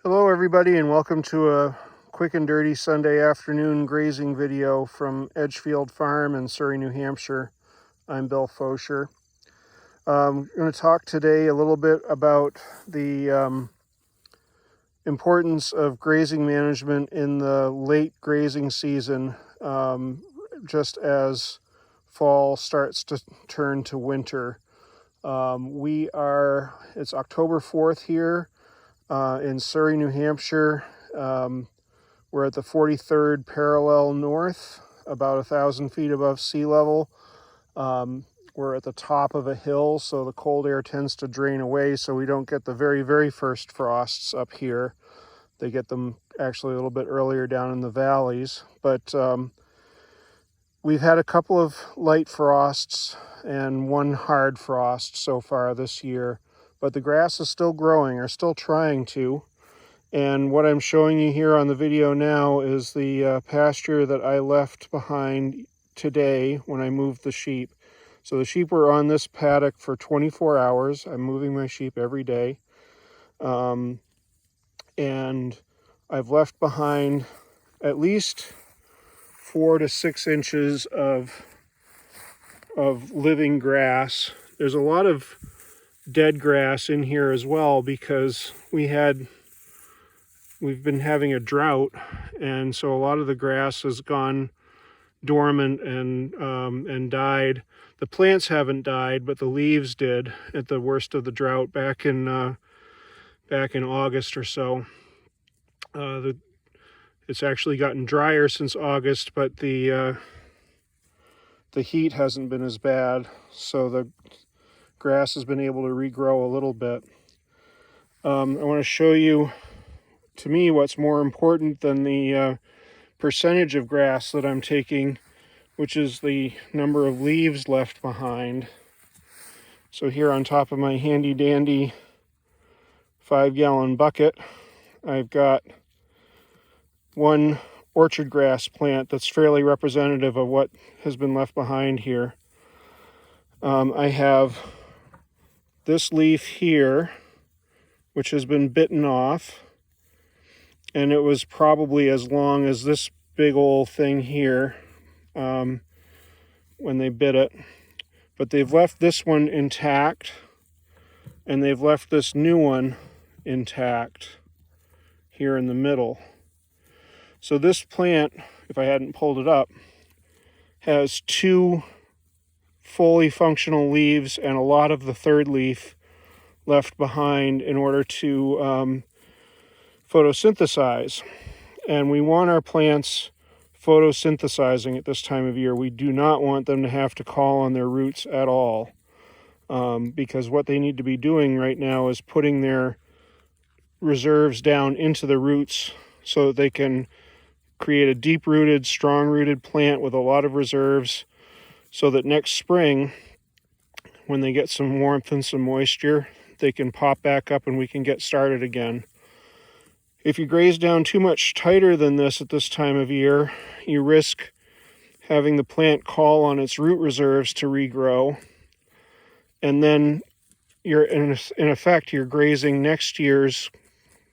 Hello everybody, and welcome to a quick and dirty Sunday afternoon grazing video from Edgefield Farm in Surrey, New Hampshire. I'm Bill Fosher. I'm going to talk today a little bit about the importance of grazing management in the late grazing season, just as fall starts to turn to winter. It's October 4th here in Surrey, New Hampshire. We're at the 43rd parallel north, about 1,000 feet above sea level. We're at the top of a hill, so the cold air tends to drain away, so we don't get the very, very first frosts up here. They get them actually a little bit earlier down in the valleys. But we've had a couple of light frosts and one hard frost so far this year. But the grass is still growing, or still trying to. And what I'm showing you here on the video now is the pasture that I left behind today when I moved the sheep. So the sheep were on this paddock for 24 hours. I'm moving my sheep every day. And I've left behind at least 4 to 6 inches of living grass. There's a lot of dead grass in here as well because we've been having a drought, and so a lot of the grass has gone dormant and died. The plants haven't died, but the leaves did at the worst of the drought back in August or so. It's actually gotten drier since August, but the heat hasn't been as bad, so the grass has been able to regrow a little bit. I want to show you, to me, what's more important than the percentage of grass that I'm taking, which is the number of leaves left behind. So here on top of my handy dandy 5-gallon bucket, I've got one orchard grass plant that's fairly representative of what has been left behind here. I have this leaf here, which has been bitten off, and it was probably as long as this big old thing here when they bit it. But they've left this one intact, and they've left this new one intact here in the middle. So this plant, if I hadn't pulled it up, has 2 fully functional leaves and a lot of the third leaf left behind in order to photosynthesize. And we want our plants photosynthesizing at this time of year. We do not want them to have to call on their roots at all, because what they need to be doing right now is putting their reserves down into the roots so that they can create a deep-rooted, strong-rooted plant with a lot of reserves, so that next spring, when they get some warmth and some moisture, they can pop back up and we can get started again. If you graze down too much tighter than this at this time of year, you risk having the plant call on its root reserves to regrow, and then you're in effect you're grazing next year's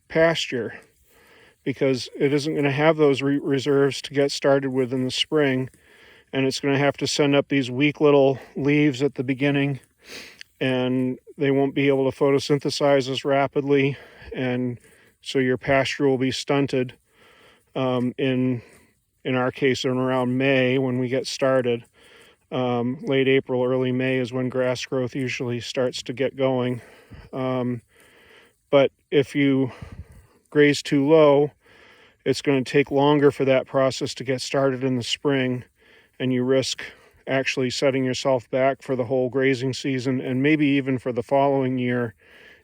pasture, because it isn't going to have those root reserves to get started with in the spring, and it's going to have to send up these weak little leaves at the beginning, and they won't be able to photosynthesize as rapidly, and so your pasture will be stunted in our case in around May when we get started. Late April, early May is when grass growth usually starts to get going. But if you graze too low, it's going to take longer for that process to get started in the spring, and you risk actually setting yourself back for the whole grazing season, and maybe even for the following year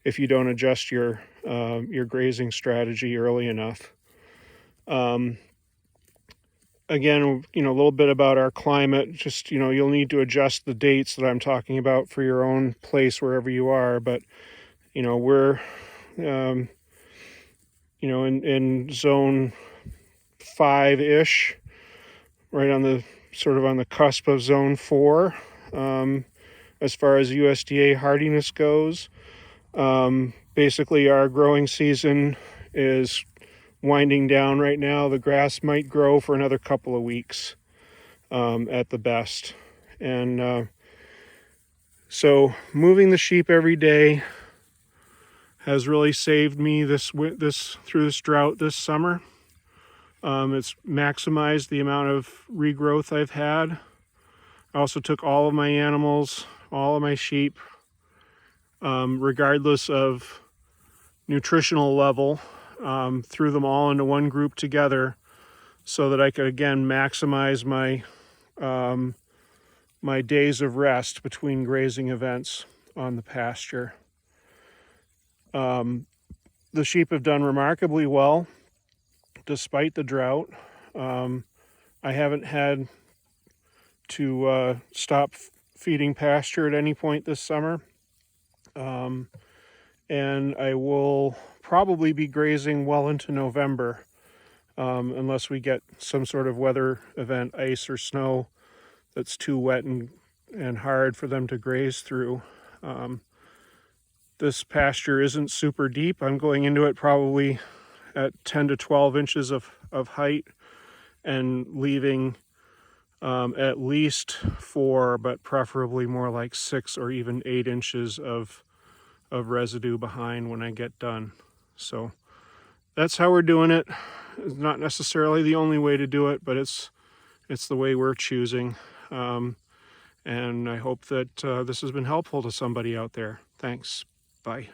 if you don't adjust your grazing strategy early enough. Again, a little bit about our climate. Just, you'll need to adjust the dates that I'm talking about for your own place wherever you are. But, we're, in zone 5-ish, right on the cusp of zone 4, as far as USDA hardiness goes. Basically, our growing season is winding down right now. The grass might grow for another couple of weeks at the best. And so moving the sheep every day has really saved me through this drought this summer. It's maximized the amount of regrowth I've had. I also took all of my animals, all of my sheep, regardless of nutritional level, threw them all into one group together so that I could again maximize my days of rest between grazing events on the pasture. The sheep have done remarkably well despite the drought. I haven't had to stop feeding pasture at any point this summer. And I will probably be grazing well into November, unless we get some sort of weather event, ice or snow, that's too wet and hard for them to graze through. This pasture isn't super deep. I'm going into it probably at 10 to 12 inches of height and leaving at least 4, but preferably more like 6 or even 8 inches of residue behind when I get done. So that's how we're doing it. It's not necessarily the only way to do it, but it's the way we're choosing. And I hope that this has been helpful to somebody out there. Thanks. Bye.